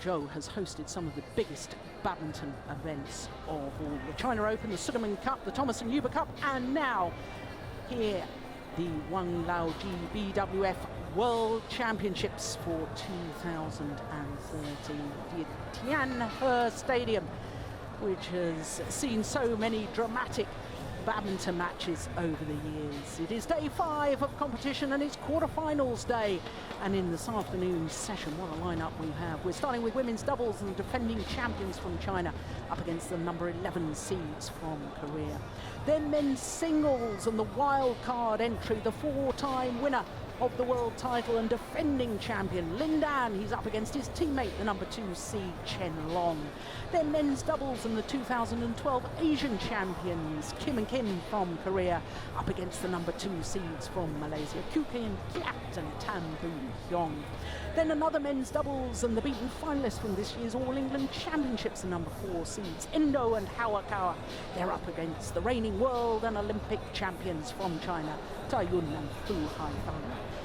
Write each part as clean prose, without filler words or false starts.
Guangzhou has hosted some of the biggest badminton events of all. The China Open, the Sudirman Cup, the Thomas and Uber Cup, and now here the Wang BWF World Championships for 2013. The TianHe Stadium, which has seen so many dramatic badminton matches over the years. It is day 5 of competition and it's quarterfinals day. And in this afternoon's session, what a lineup we have. We're starting with women's doubles and defending champions from China up against the number 11 seeds from Korea. Then men's singles and the wild card entry, the 4-time winner of the world title and defending champion Lin Dan. He's up against his teammate, the number 2 seed Chen Long. Then men's doubles and the 2012 Asian champions Kim and Kim from Korea up against the number 2 seeds from Malaysia, Kyung and Tan Kyung. Then another men's doubles and the beaten finalists from this year's All England Championships, the number 4 seeds Indo and Hawakawa. They're up against the reigning world and Olympic champions from China, Taiyun and Fu Haifang.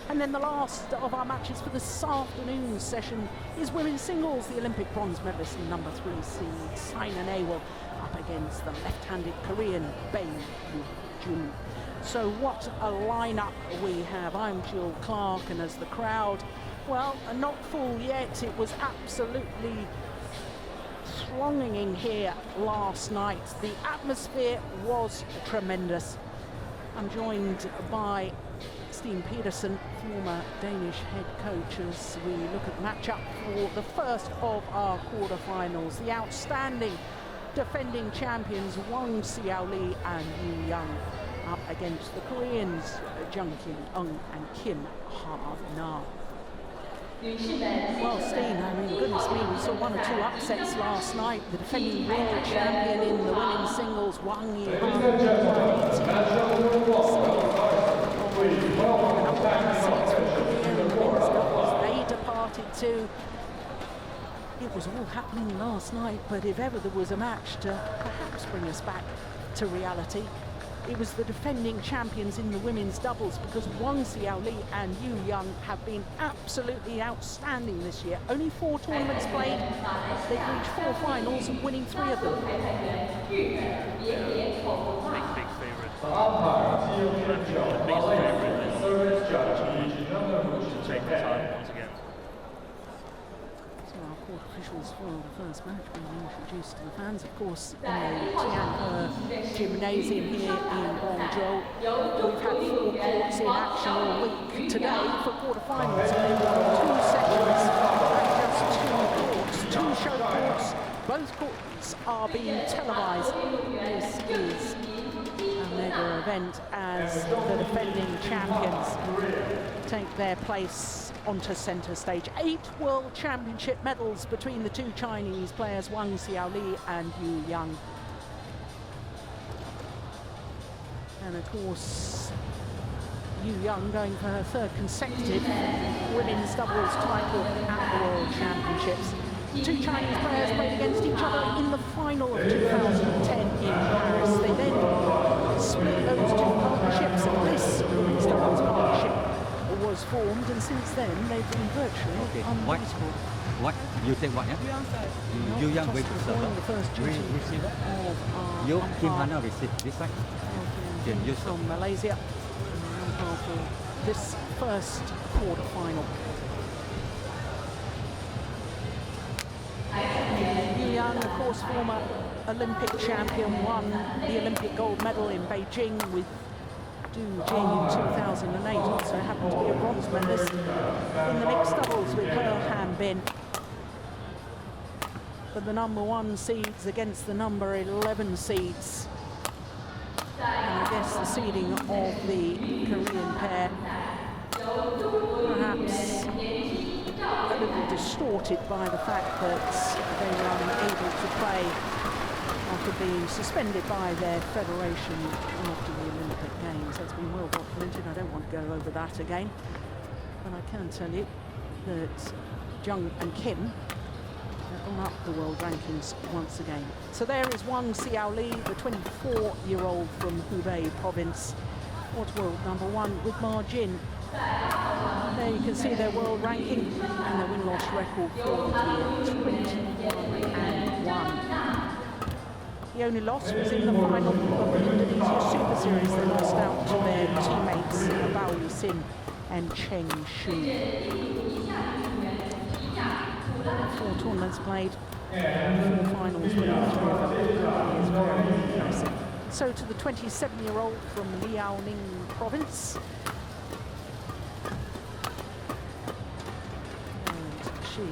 And then the last of our matches for this afternoon's session is women's singles. The Olympic bronze medalist and number 3 seed TianHe will up against the left-handed Korean Jung. So what a lineup we have. I'm Jill Clark, and as the crowd, well, not full yet. It was absolutely thronging here last night. The atmosphere was tremendous. I'm joined by Steen Petersen, former Danish head coach, as we look at the matchup for the first of our quarterfinals. The outstanding defending champions Wang, Xiaoli and Jung up against the Koreans Jung and Kim Ha-na. Well, Steen, I mean, goodness me, we saw 1 or 2 upsets last night. The defending world champion in the women's singles, Wang they departed too. It was all happening last night, but if ever there was a match to perhaps bring us back to reality, it was the defending champions in the women's doubles, because Wang Xiaoli and Jung have been absolutely outstanding this year. Only 4 tournaments played. They've reached 4 finals and winning 3 of them. Big favourite. Take the time once again. So our court officials for the first match being introduced to the fans, of course, in the TianHe gymnasium here in Guangzhou. We've had 4 courts in action all week today for quarterfinals, and they've got 2 sections and just 2 courts, 2 show courts. Both courts are being televised. This is a mega event as the defending champions take their place onto centre stage. 8 World Championship medals between the 2 Chinese players, Wang Xiaoli and Jung. And of course, Jung going for her 3rd consecutive women's doubles title at the World Championships. 2 Chinese players played against each other in the final of 2010 in Paris. They then split those 2 partnerships, and this women's doubles partnership was formed, and since then they've been virtually unbeatable. What? You take what? Yeah? You Young with the first duty receive of our you Kim Ha-na receive this side. From Malaysia, for this first quarter-final. Young, of course, former Olympic champion, won the Olympic gold medal in Beijing with Jung in 2008. Also happened to be a bronze medalist in the mixed doubles with Han Bin. But the number 1 seeds against the number 11 seeds. And I guess the seeding of the Korean pair perhaps a little distorted by the fact that they were unable to play after being suspended by their federation after the Olympic Games. That's been well documented. I don't want to go over that again. But I can tell you that Jung and Kim have gone up the world rankings once again. So there is Wang Xiaoli, the 24-year-old from Hubei province. What's world number 1 with margin. There you can see their world ranking and their win-loss record for the year, 21-1. The only loss was in the final of the Indonesia Super Series. They lost out to their teammates Bao Sin and Cheng Shu. 4 tournaments played, 4 finals, winning 3 of them. Is very impressive. So to the 27-year-old from Liaoning province. And she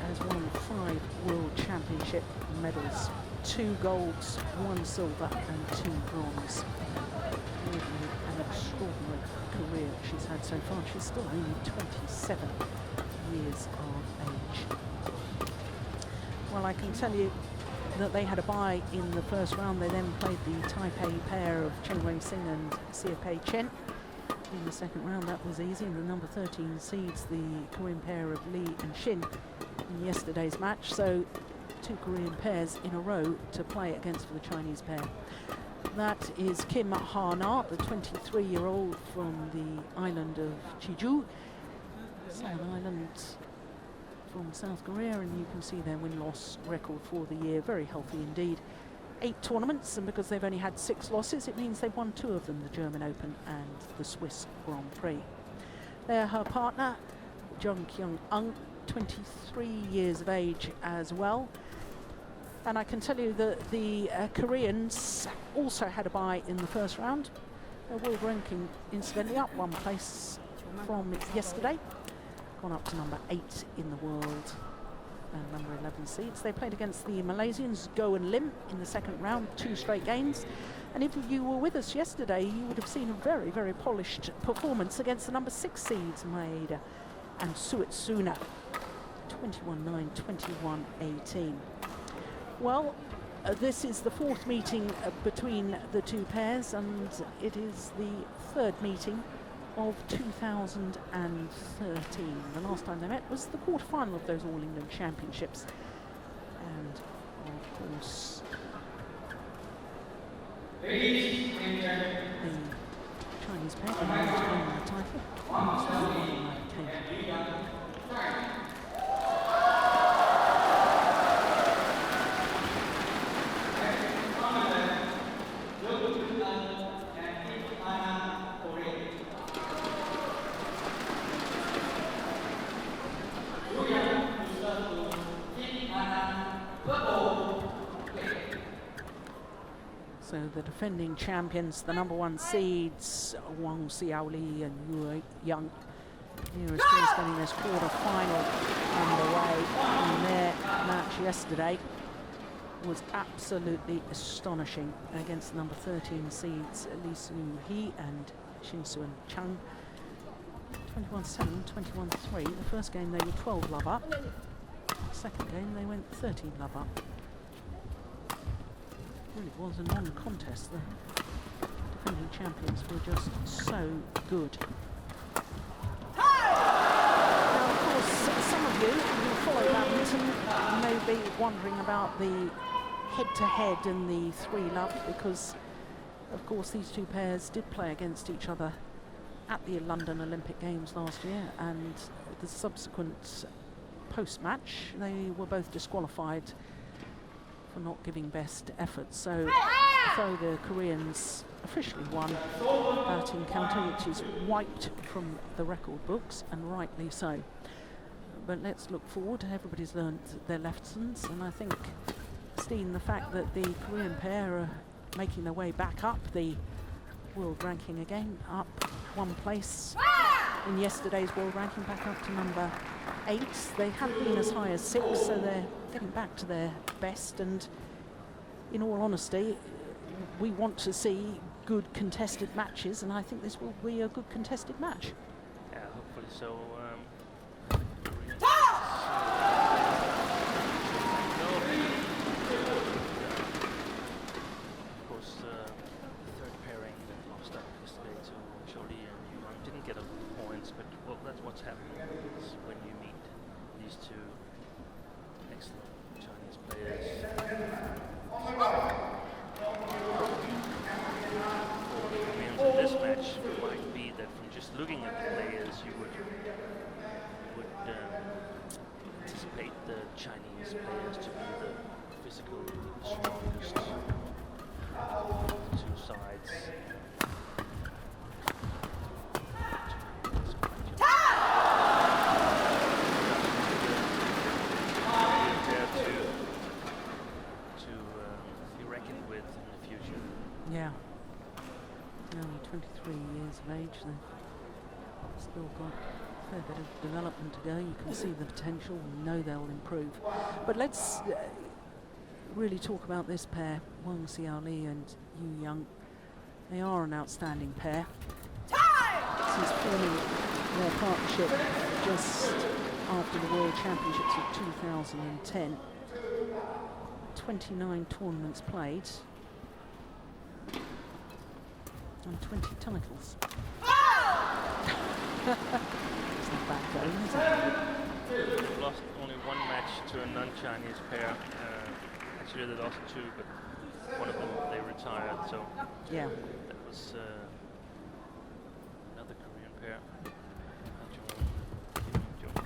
has won 5 World Championship medals. 2 golds, 1 silver and 2 bronze. Really an extraordinary career she's had so far. She's still only 27 years of age. Well, I can tell you that they had a bye in the first round. They then played the Taipei pair of Chen Wei-Sing and Xie Chen. In the second round, that was easy. And the number 13 seeds the Korean pair of Li and Shin in yesterday's match. So 2 Korean pairs in a row to play against for the Chinese pair. That is Kim Ha-na, the 23-year-old from the island of Jeju, South Island from South Korea, and you can see their win-loss record for the year. Very healthy indeed. 8 tournaments, and because they've only had 6 losses, it means they've won 2 of them, the German Open and the Swiss Grand Prix. They're her partner, Jung 23 years of age as well. And I can tell you that the Koreans also had a bye in the first round. Their world ranking, incidentally, up 1 place from yesterday. Gone up to number 8 in the world and number 11 seeds. They played against the Malaysians, Go and Lim, in the second round, 2 straight games. And if you were with us yesterday, you would have seen a very, very polished performance against the number 6 seeds, Maeda and Suetsuna. 21-9, 21-18. Well, this is the 4th meeting between the 2 pairs, and it is the 3rd meeting of 2013. The last time they met was the quarterfinal of those All England Championships. And of course, the Chinese pair managed to win the title on that occasion. So the defending champions, the number 1 seeds, Wang, Xiaoli and Jung, here is just getting this quarter-final underway. And their match yesterday was absolutely astonishing against the number 13 seeds, Li Su-hee and Shin Sun Chang. 21-7, 21-3. The first game they were 12 love up. Second game they went 13 love up. Really was a non-contest. The defending champions were just so good. Now, of course, some of you who follow badminton may be wondering about the head-to-head and the 3-love, because, of course, these 2 pairs did play against each other at the London Olympic Games last year, and the subsequent post-match, they were both disqualified for not giving best effort. So the Koreans officially won that encounter, which is wiped from the record books, and rightly so. But let's look forward. Everybody's learned their lessons, and I think, Steen, the fact that the Korean pair are making their way back up the world ranking again, up 1 place in yesterday's world ranking, back up to number 8. They have been as high as 6, so they're getting back to their best. And in all honesty, we want to see good contested matches, and I think this will be a good contested match. Yeah, hopefully so. Of course, the 3rd pairing that lost out yesterday to Xiaoli and Jung didn't get a points, but well, that's what's happening is when you meet these 2 excellent Chinese players. In this match, it might be that from just looking at the players, Chinese players to be the physically strongest of the two sides. To be reckoned with in the future. Yeah. Only 23 years of age. They've still got a fair bit of development to go. You can see the potential. We know they'll improve. But let's really talk about this pair, Wang Xiaoli and Young. They are an outstanding pair. Since forming their partnership just after the World Championships of 2010, 29 tournaments played and 20 titles. It's not bad going, is it? They've lost only one match to a non-Chinese pair. Actually, they lost two, but one of them they retired. So yeah, that was another Korean pair. Jung.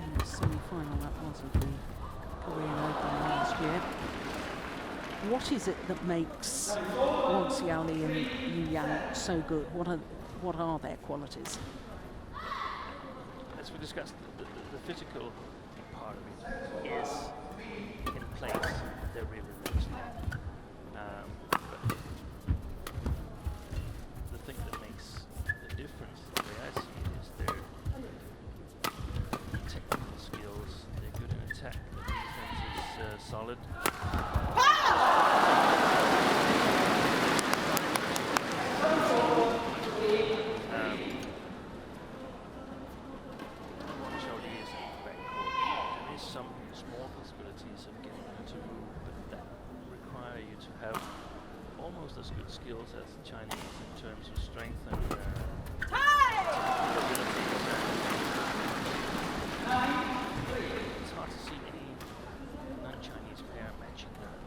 in the semi-final that was of the Korean Open last year. What is it that makes Wang Xiaoli and Young so good? What are their qualities? As we discussed, the physical part of it is in place. They're really, really strong. But the thing that makes the difference, the way I see it, is their technical skills. They're good in attack. The defense is solid. As good skills as the Chinese in terms of strength and ability. It's hard to see any non-Chinese pair matching that.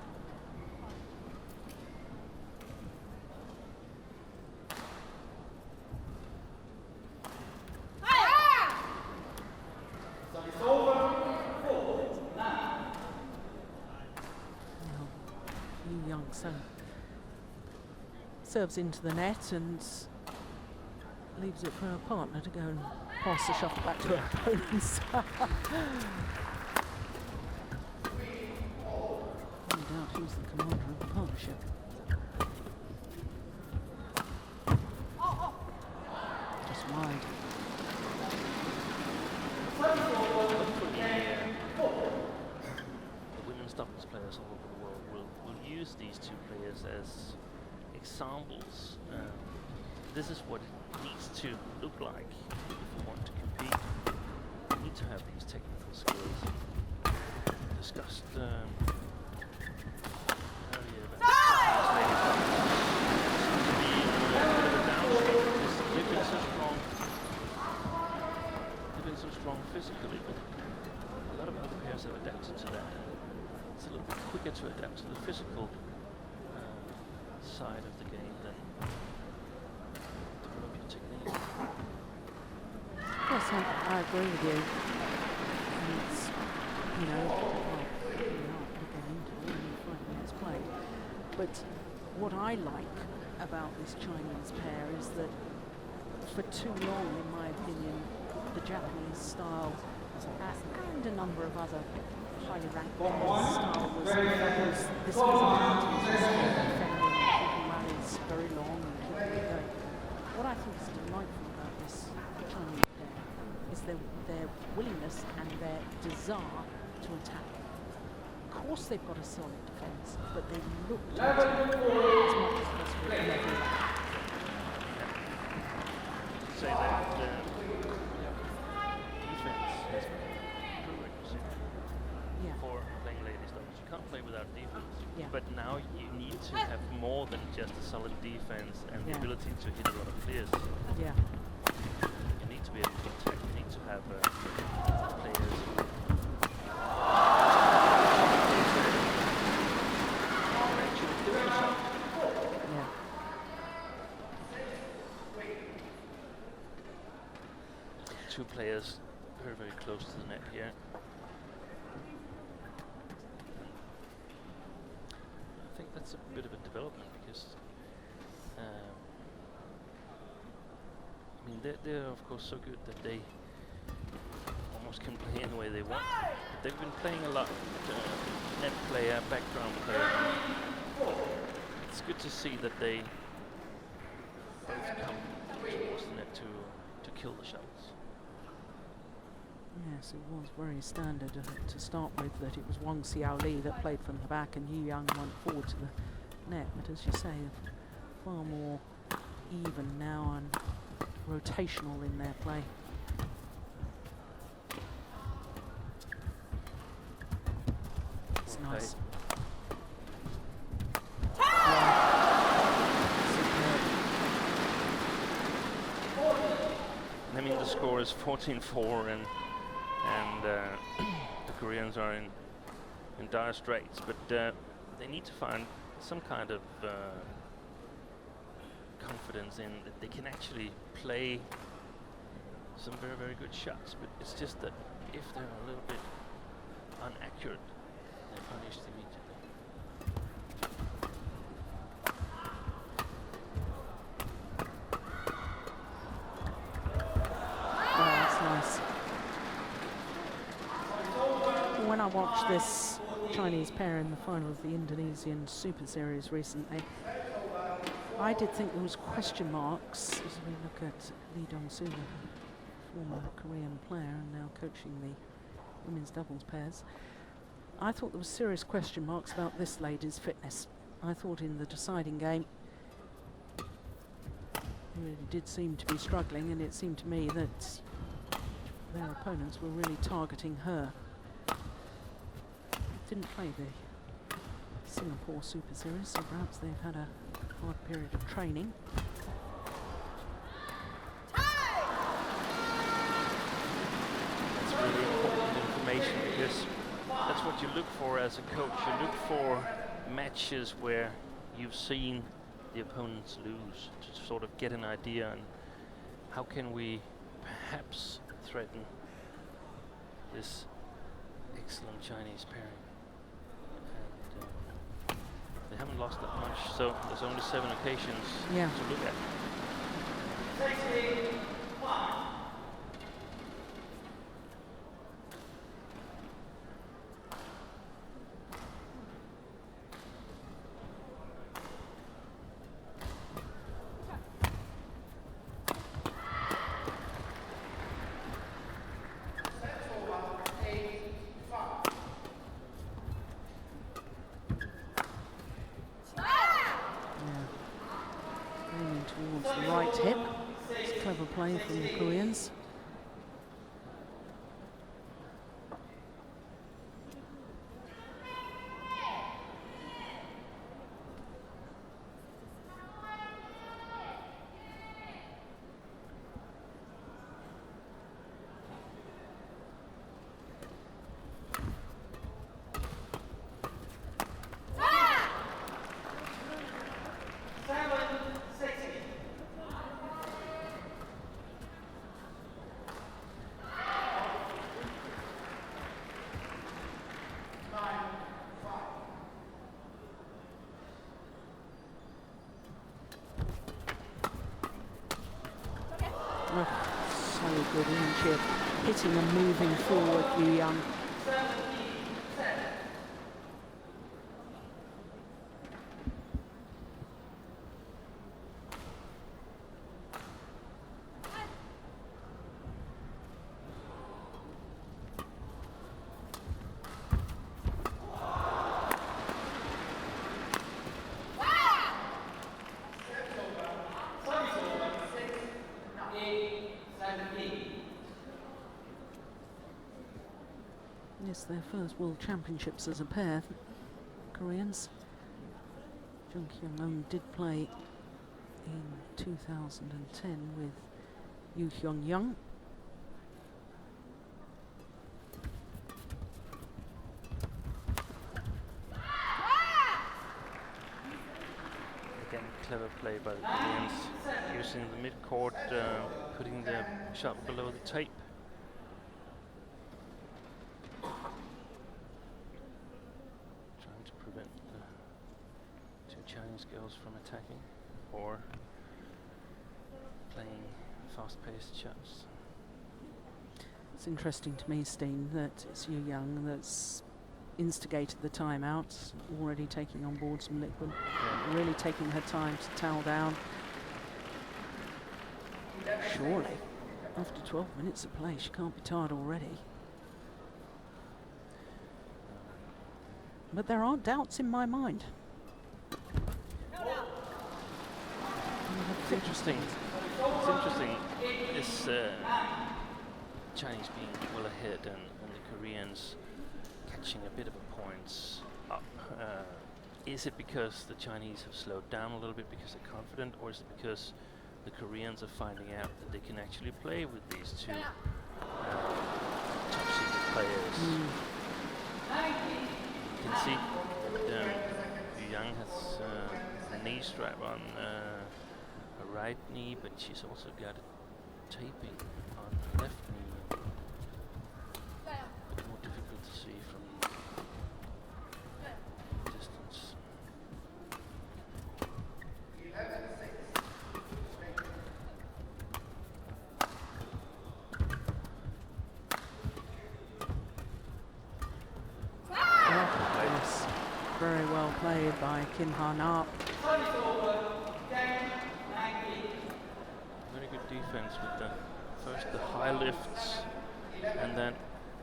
Young so serves into the net and leaves it for her partner to go and pass the shuttle back to her opponents. No doubt who's the commander of the partnership. Just wide. The women's doubles players all over the world will use these two players as examples. This is what it needs to look like if you want to compete. You need to have these technical skills. Discussed earlier they've been so strong physically, but a lot of other players have adapted to that. It's a little bit quicker to adapt to the physical side of the game than develop your technique. Yes, I agree with you. And it's, you know, well, we're not getting into it only 5 minutes played. But what I like about this Chinese pair is that for too long, in my opinion, the Japanese style and a number of other highly ranked players' style was this was rallies very long and keeping it going. What I think is delightful about this Chinese pair is their willingness and their desire to attack. Of course they've got a solid defence, but they look to attack as much as possible in every round. Say that defense is a prerequisite for playing ladies doubles. You can't play without defense. Yeah. But now you need to have more than just a solid defense and the ability to hit a lot of clears. Yeah. You need to be able to attack. You need to have players. Two players very, very close to the net here. that's a bit of a development because I mean they're of course so good that they almost can play any way they want. But they've been playing a lot net player, background player. It's good to see that they both come towards the net to kill the shots. Yes, it was very standard to start with that it was Wang Xiaoli that played from the back and Jung went forward to the net. But as you say, far more even now and rotational in their play. It's nice. I mean, the score is 14-4 and the Koreans are in dire straits, but they need to find some kind of confidence in that they can actually play some very, very good shots, but it's just that if they're a little bit inaccurate, they're punished immediately. When I watched this Chinese pair in the final of the Indonesian Super Series recently, I did think there was question marks as we look at Lee Dong-soo, former Korean player and now coaching the women's doubles pairs. I thought there was serious question marks about this lady's fitness. I thought in the deciding game he really did seem to be struggling, and it seemed to me that their opponents were really targeting her. Didn't play the Singapore Super Series, so perhaps they've had a hard period of training. That's really important information because that's what you look for as a coach. You look for matches where you've seen the opponents lose to sort of get an idea on how can we perhaps threaten this excellent Chinese pairing. They haven't lost that much, so there's only 7 occasions to look at. Towards the right hip. It's clever play from the Koreans. So good in chip, hitting and moving forward, Young. Yes, their first World Championships as a pair, Koreans. Jung did play in 2010 with Young. Again, clever play by the Koreans, using the mid-court, putting the shot below the tape. Chinese girls from attacking or playing fast-paced shots. It's interesting to me, Steen, that it's Young that's instigated the timeout, already taking on board some liquid, really taking her time to towel down. Surely, after 12 minutes of play, she can't be tired already. But there aren't doubts in my mind. It's interesting. It's interesting. This Chinese being well ahead and the Koreans catching a bit of a points up. Is it because the Chinese have slowed down a little bit because they're confident, or is it because the Koreans are finding out that they can actually play with these two top secret players? You can see that Jung has a knee strap on her right knee, but she's also got a taping on her left knee. A bit more difficult to see from distance. Yes, very well played by TianHe. Very good defense with the first the high lifts and then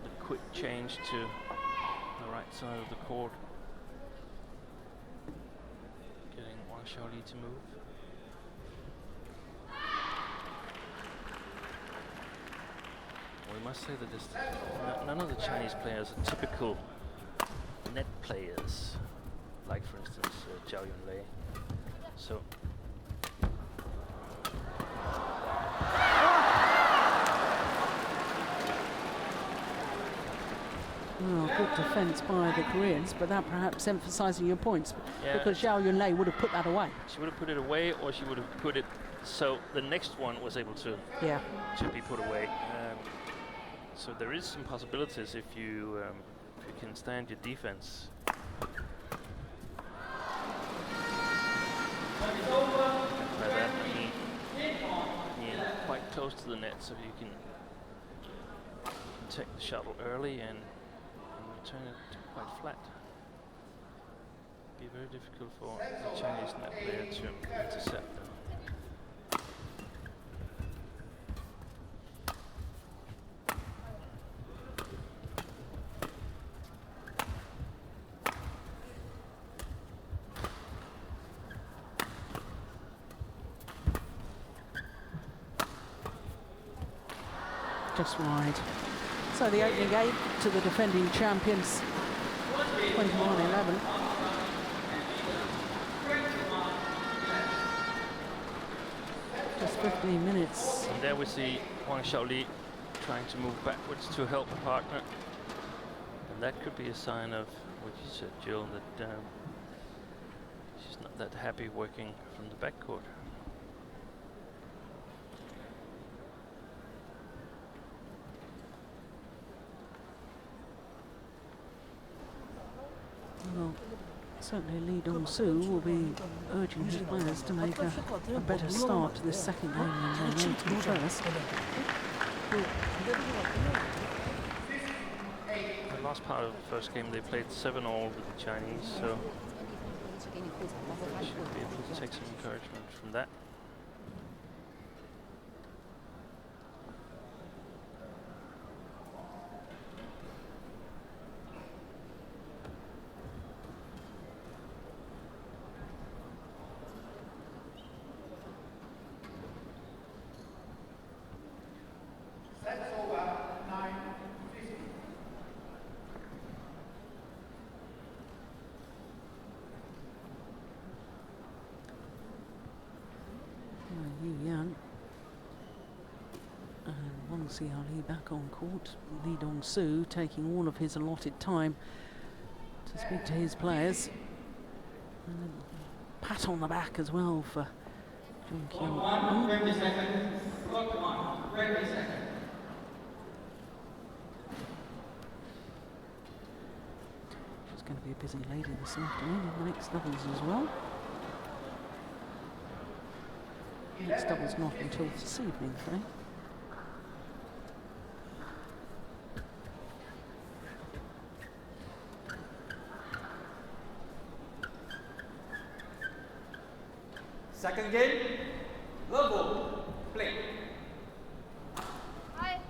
the quick change to the right side of the court. Getting Wang Xiaoli to move. We must say that none of the Chinese players are typical net players, like for instance Xiaoli. So well, good defence by the Koreans, but that perhaps emphasising your points, because Xiao Yunlei would have put that away. She would have put it away, or she would have put it so the next one was able to be put away. So there is some possibilities if you can stand your defense. By that I mean quite close to the net, so you can take the shuttle early and return it quite flat. Be very difficult for the Chinese net player to intercept them. Just wide. So the opening 8 to the defending champions, 21-11. Just 15 minutes. And there we see Wang Xiaoli trying to move backwards to help a partner. And that could be a sign of what you said, Jill, that she's not that happy working from the backcourt. Well, certainly Lee Dong-soo will be urging his players to make a better start to this second game than they made to the first. The last part of the first game they played 7-all with the Chinese, so they should be able to take some encouragement from that. Xiaoli back on court. Lee Dong-soo taking all of his allotted time to speak to his players. And a pat on the back as well for Jung Kyung. She's going to be a busy lady this afternoon in the mixed doubles as well. Next double's not until this evening, though. Second game, level, play. Hi.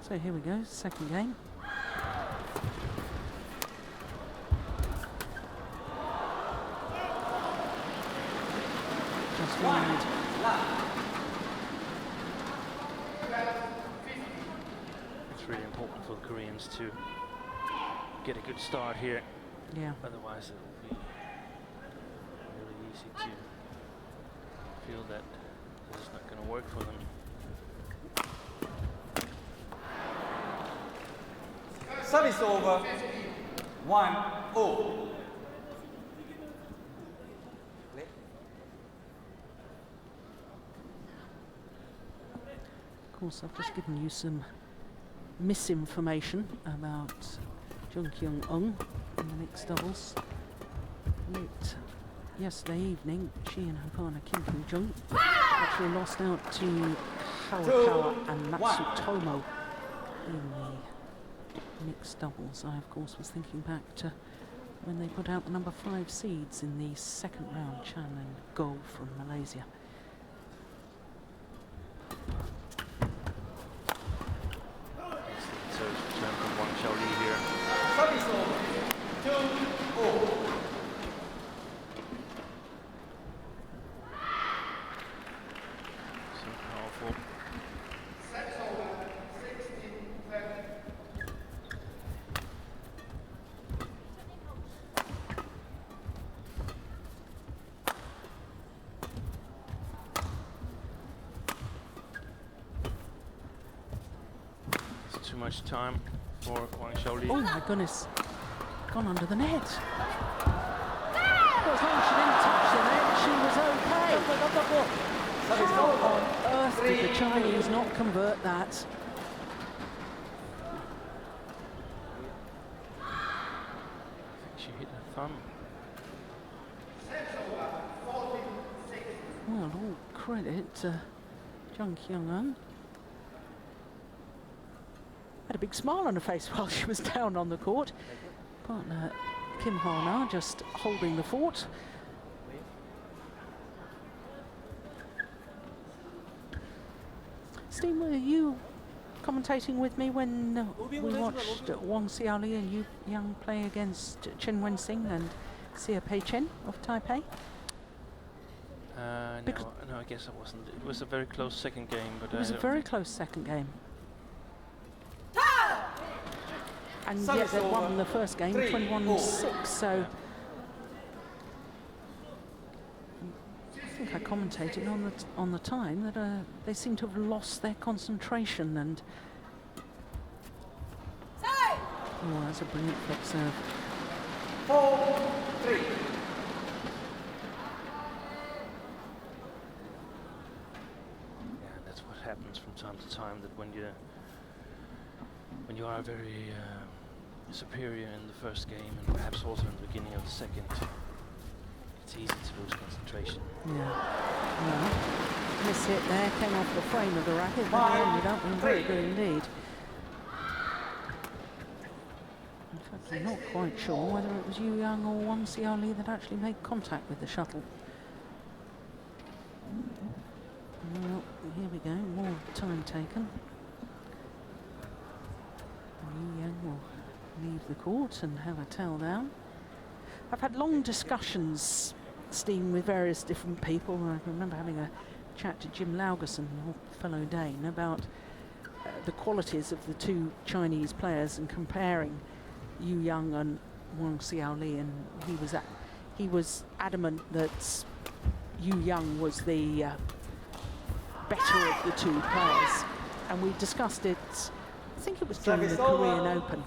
So here we go, second game. Just wide. It's really important for the Koreans to get a good start here. Yeah. Otherwise, it will be really easy to feel that this is not going to work for them. Service over. 1-0. Of course, I've just given you some misinformation about Jung in the mixed doubles. Late yesterday evening, she and her partner Kyung actually lost out to Xiaoli and Matsutomo in the mixed doubles. I, of course, was thinking back to when they put out the number 5 seeds in the second round, Chan and Go from Malaysia. So it's return from Wang Xiaoli here. Service over. 2-0. So powerful. It's too much time for Wang Xiaoli. Oh my goodness, gone under the net. Well, as long as she didn't touch the net, she was okay. How on earth did the Chinese not convert that? I think she hit her thumb. Well, all credit to Kyung. Had a big smile on her face while she was down on the court. Partner Kim Ha-na just holding the fort. Steve, were you commentating with me when we watched Wang Xiaoli and Yu Yang play against Chen Wen-sing and Xia Pei-chen of Taipei? No, I guess I wasn't. It was a very close second game, but It was a very close second game. And yet they won the first game 21-6, so I think I commentated on the time that they seem to have lost their concentration, and oh, that's a brilliant flick serve. 4-3. Yeah, that's what happens from time to time. That when you are very superior in the first game and perhaps also in the beginning of the second, it's easy to lose concentration. Yeah. Well, miss hit there, came off the frame of the racket, but it ended up very good indeed. In fact, I'm not quite sure whether it was Yu Yang or Wang Xiaoli that actually made contact with the shuttle. Well, here we go, more time taken. Yu Yang will leave the court and have a towel down. I've had long discussions, Steen, with various different people. I remember having a chat to Jim Laugerson, your fellow Dane, about the qualities of the two Chinese players and comparing Yu Yang and Wang Xiaoli, and he was adamant that Yu Yang was the better of the two players, and we discussed it, I think it was during the Korean Open.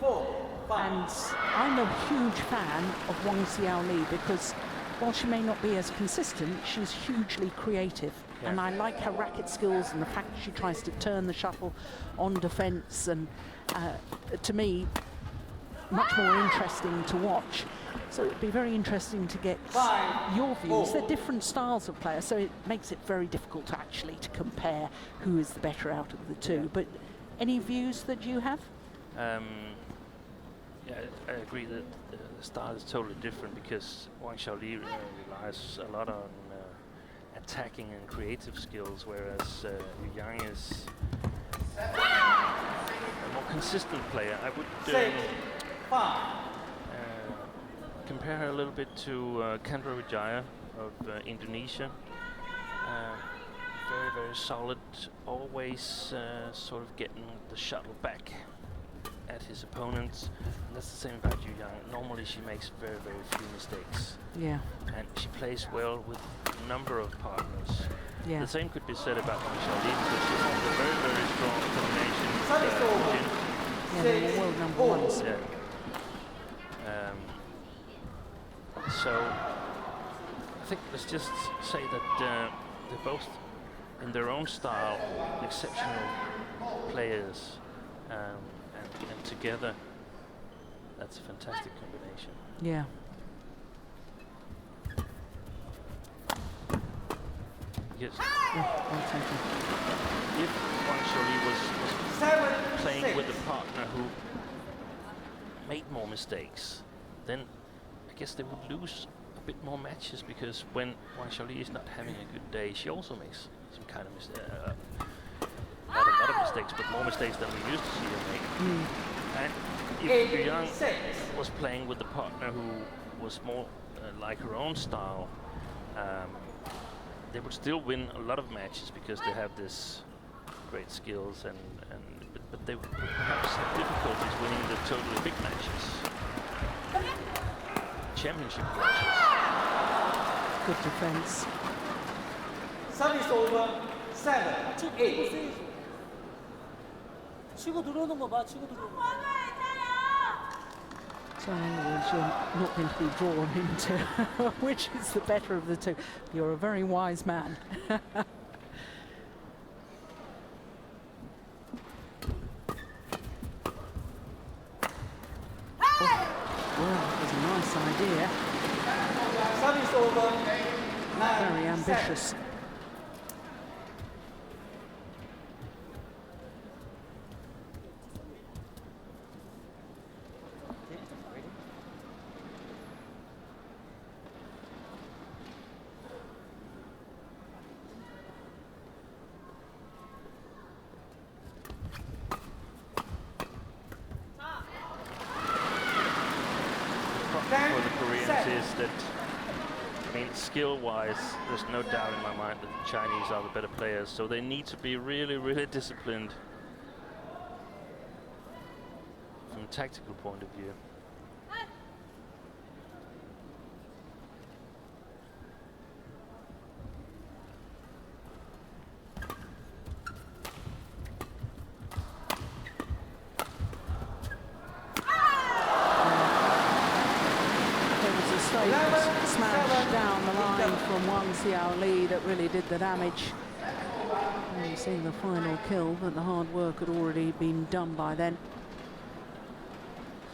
And I'm a huge fan of Wang Xiaoli because while she may not be as consistent, she's hugely creative. Yeah. And I like her racket skills and the fact that she tries to turn the shuttle on defense, and to me, much more interesting to watch. So it'd be very interesting to get your views. They're different styles of players, so it makes it very difficult to actually compare who is the better out of the two. But any views that you have? Yeah, I agree that the style is totally different because Wang Xiaoli relies a lot on attacking and creative skills, whereas Yang is a more consistent player. I would compare her a little bit to Kendra Wijaya of Indonesia. Very, very solid, always sort of getting the shuttle back at his opponents. And that's the same about Yu Yang. Normally she makes very, very few mistakes. Yeah. And she plays well with a number of partners. Yeah. The same could be said about Wang Xiaoli because she has a very, very strong combination with Jung. Yeah, they're world number ones. Yeah. So I think let's just say that they're both in their own style exceptional players, and together that's a fantastic combination. Yeah. Yes. Well taken. If Wang Xiaoli was playing with a partner who made more mistakes, then I guess they would lose a bit more matches, because when Wang Xiaoli is not having a good day, she also makes some kind of not a lot of mistakes, but more mistakes than we used to see her make. And if Yang was playing with a partner who was more like her own style, they would still win a lot of matches because they have this great skills, but they would perhaps have difficulties winning the totally big matches, championship matches. Good defense. Service over 7-8. So in other words, you're not going to be drawn into which is the better of the two. You're a very wise man. Well, that was a nice idea. Service over 9. Very ambitious. For the Koreans is that, I mean, skill-wise, there's no doubt in my mind that the Chinese are the better players, so they need to be really, really disciplined from a tactical point of view. Smash down the line from Wang Xiaoli that really did the damage. And you see the final kill, but the hard work had already been done by then.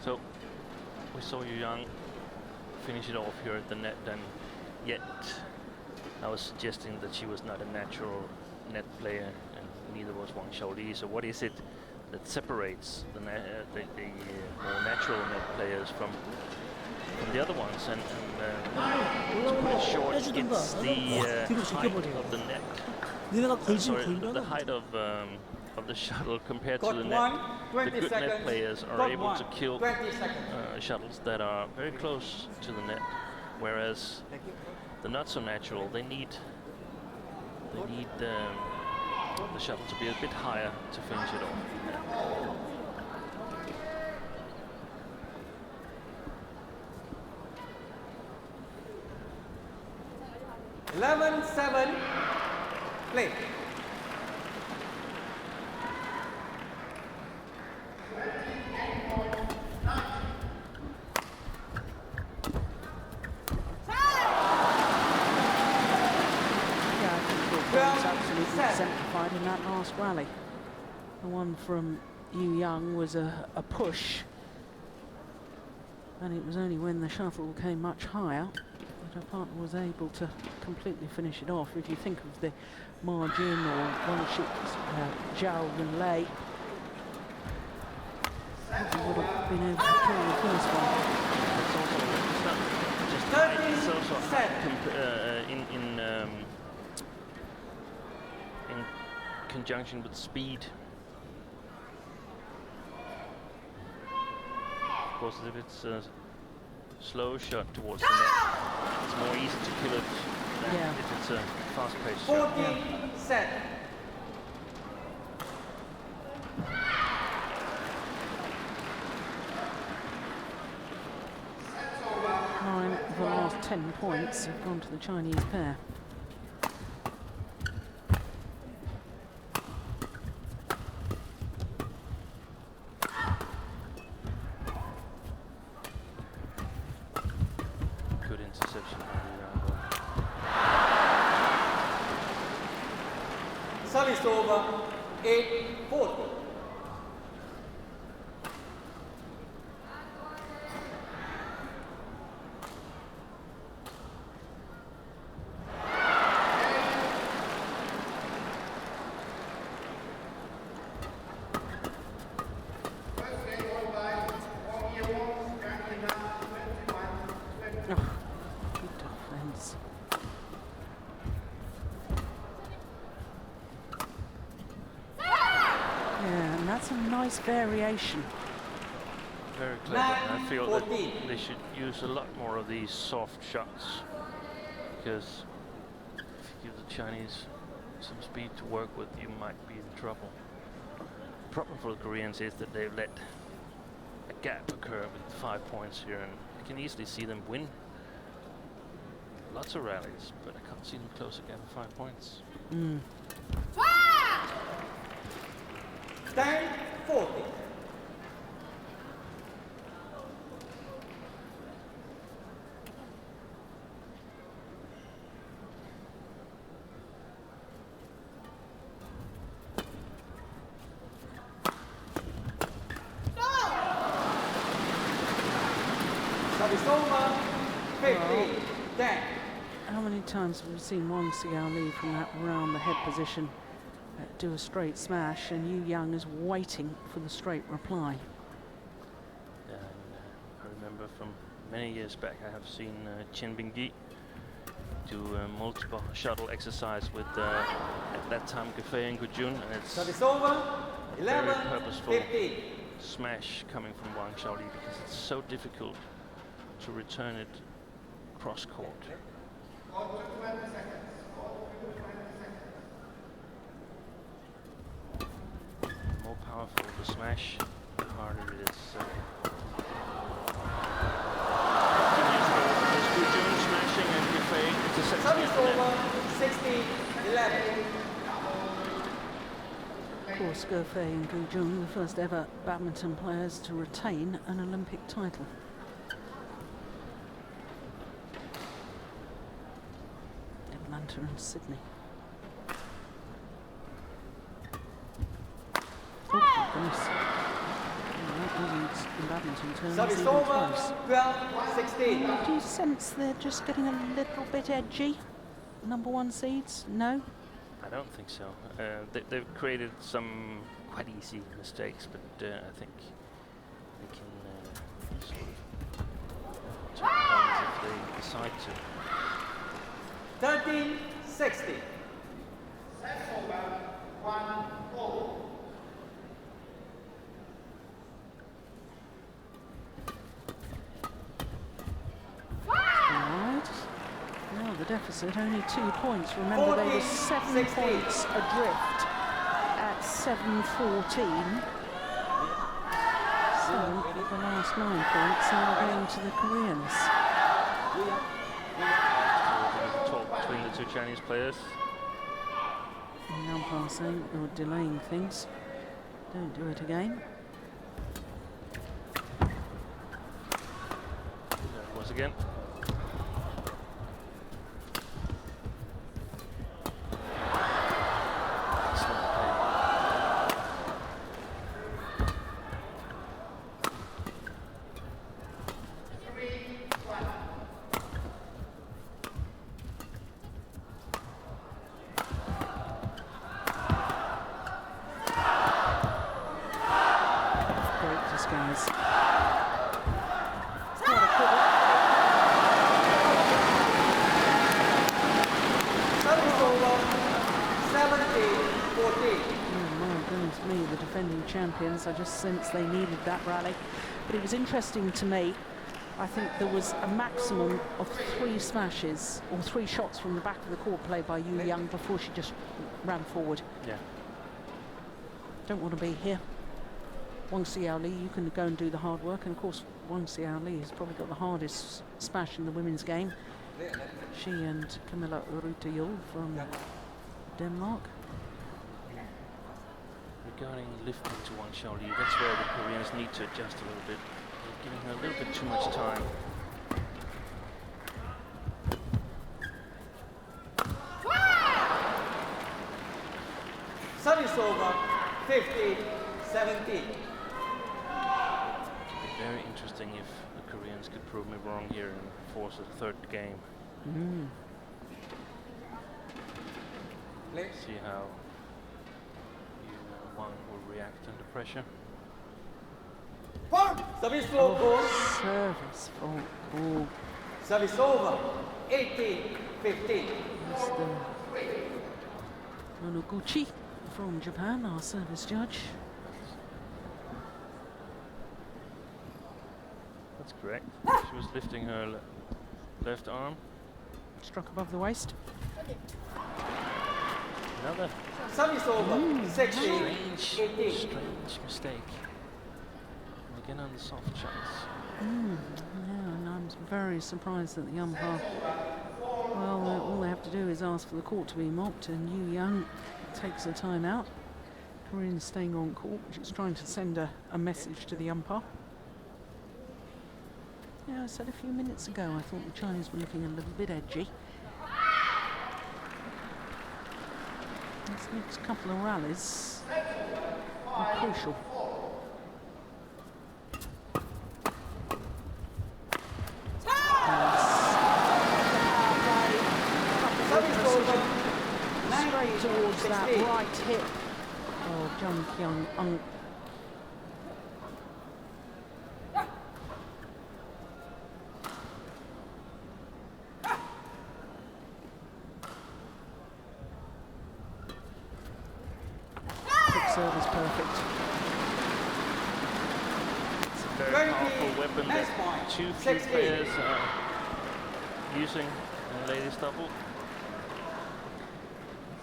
So we saw Yu Yang finish it off here at the net, and yet I was suggesting that she was not a natural net player, and neither was Wang Xiaoli. So what is it that separates the more natural net players from the other ones? And to put it short, it's the height of the net. Sorry, the height of the shuttle compared to the net. The good net players are able to kill shuttles that are very close to the net, whereas the not so natural, they need the shuttle to be a bit higher to finish it off. 11-7. Play. Exemplified in that last rally. The one from Yu Yang was a push, And it was only when the shuttle came much higher that her partner was able to completely finish it off. If you think of the margin or one sheet, Zhao and Lei, probably would have been able to kill the first one. It's not just height, it's also in conjunction with speed. Of course, if it's a slow shot towards the net, it's more easy to kill it than if it's a fast-paced shot. 14 set. Nine of the last 10 points have gone to the Chinese pair. Good interception from the Service over 8-40. Good defense. Yeah, and that's a nice variation. very clever. I feel that they should use a lot more of these soft shots, because if you give the Chinese some speed to work with, you might be in trouble. The problem for the Koreans is that they've let a gap occur with 5 points here, and I can easily see them win lots of rallies, but I can't see them close again with 5 points. 10-40. Service over, 15-10. How many times have we seen Wang Xiaoli from that round the head position do a straight smash, and Young is waiting for the straight reply? Yeah, and, I remember from many years back I have seen Chen Bingyi do multiple shuttle exercise with at that time Guifei and Jung, and it's Service over, very purposeful 11-15. smash coming from Wang Xiaoli, because it's so difficult to return it cross court. The more powerful the smash, the harder it is. There's Jung smashing and Guifei intercepting Service at the net. over, 16-11. Of course, Guifei and Jung, the first ever badminton players to retain an Olympic title. Atlanta and Sydney. Oh, goodness. That wasn't, in badminton terms, Service even over, close. 12-16. Do you sense they're just getting a little bit edgy? Number one seeds? No? I don't think so. They've created some quite easy mistakes, but I think they can sort of turn points if they decide to. 13-60. Right. Now the deficit, only 2 points. Remember, they were 7 14-16. points adrift at 7:14. So the last 9 points are going to the Koreans. Talk between the two Chinese players. And the umpire saying they were delaying things. Don't do it again. There it was again. Excellent play. champions. I just sensed they needed that rally. But it was interesting to me. I think there was a maximum of 3 smashes or 3 shots from the back of the court played by Young before she just ran forward. Yeah. Don't want to be here. Wang Xiaoli, you can go and do the hard work, and of course Wang Xiaoli has probably got the hardest smash in the women's game. She and Camilla Rutayul from Denmark. Regarding lifting to Wang Xiaoli, that's where the Koreans need to adjust a little bit. They're giving her a little bit too much time. Service over, 50-17. Very interesting if the Koreans could prove me wrong here and force a 3rd game. See how Wang will react under pressure. Service flow goal. Service fault ball. Service over, 18-15. Mr. Monoguchi from Japan, our service judge. That's correct. She was lifting her left arm. Struck above the waist. Another Service over, 16-18. strange mistake. Again on the soft shots. Yeah, and I'm very surprised that the umpire, well, all they have to do is ask for the court to be mopped, and Young takes a time out. Korean staying on court, which is trying to send a message to the umpire. Yeah, I said a few minutes ago I thought the Chinese were looking a little bit edgy. This next couple of rallies are crucial. Straight towards that right hip of Jung Kyung. Serve is perfect. It's a very powerful weapon that 2 few players are using in ladies double.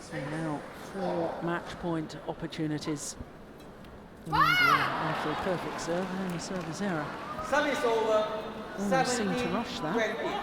So now 4 match point opportunities. After a perfect serve and a service error. Service over, Almost seem to rush that. 17-20.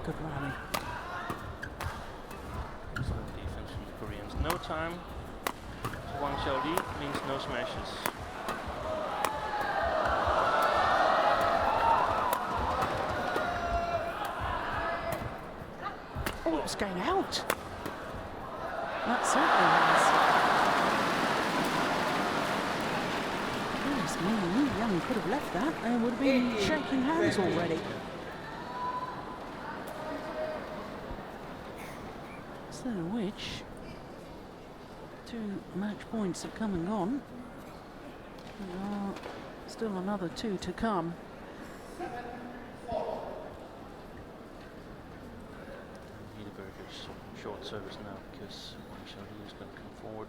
Good rally. Excellent defense from the Koreans. No time to Wang Xiaoli means no smashes. Oh, it was going out. That certainly was. Goodness me, Young could have left that and would have been shaking hands already. Instead of which, 2 match points have come and gone. Still another 2 to come. Need a very good short service now because Wang Xiaoli is going to come forward.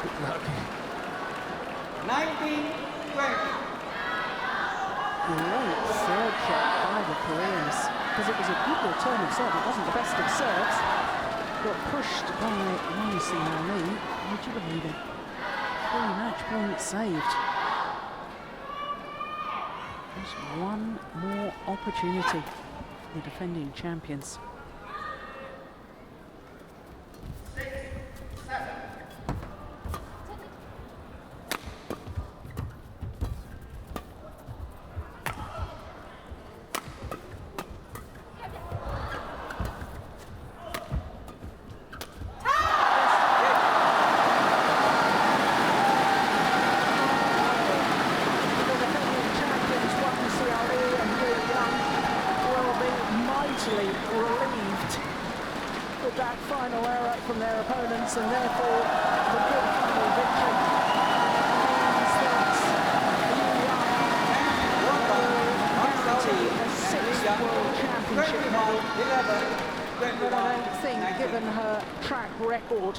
Good luck. 19-20. Great serve shot by the Koreans, because it was a good return of serve. It wasn't the best of serves. Got pushed by Wang Xiaoli. Would you believe it? 3 match points saved. Just 1 more opportunity the defending champions. Relieved with that final error from their opponents, and therefore the good final victory means that guarantee a sixth World Championship medal. But I don't think, given her track record,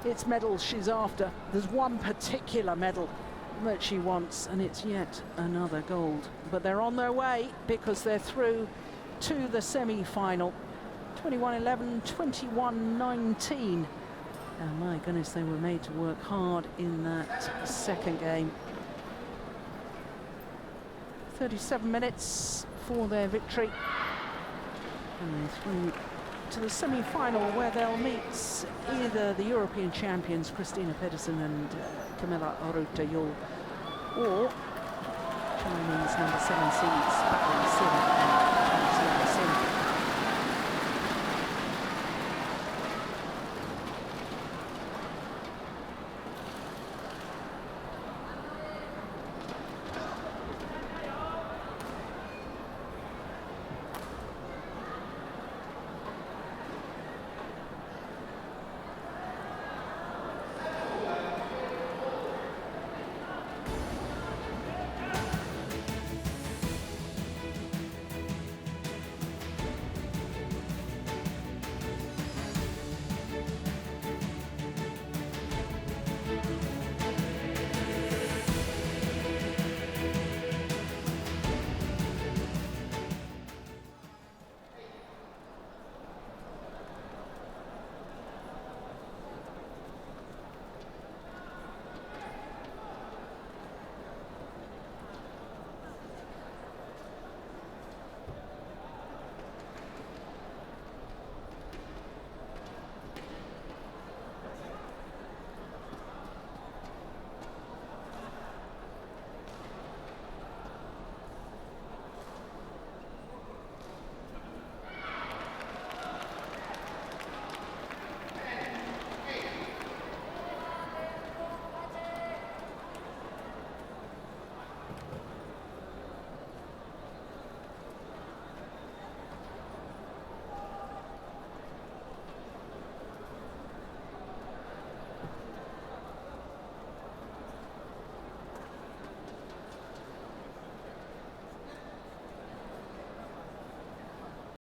it's medals she's after. There's one particular medal that she wants, and it's yet another gold. But they're on their way because they're through to the semi-final. 21-11, 21-19. And my goodness, they were made to work hard in that second game. 37 minutes for their victory. And they're through to the semi-final, where they'll meet either the European champions, Christina Pedersen and Camilla Arutayol, or Chinese number 7 seeds, Battle 7.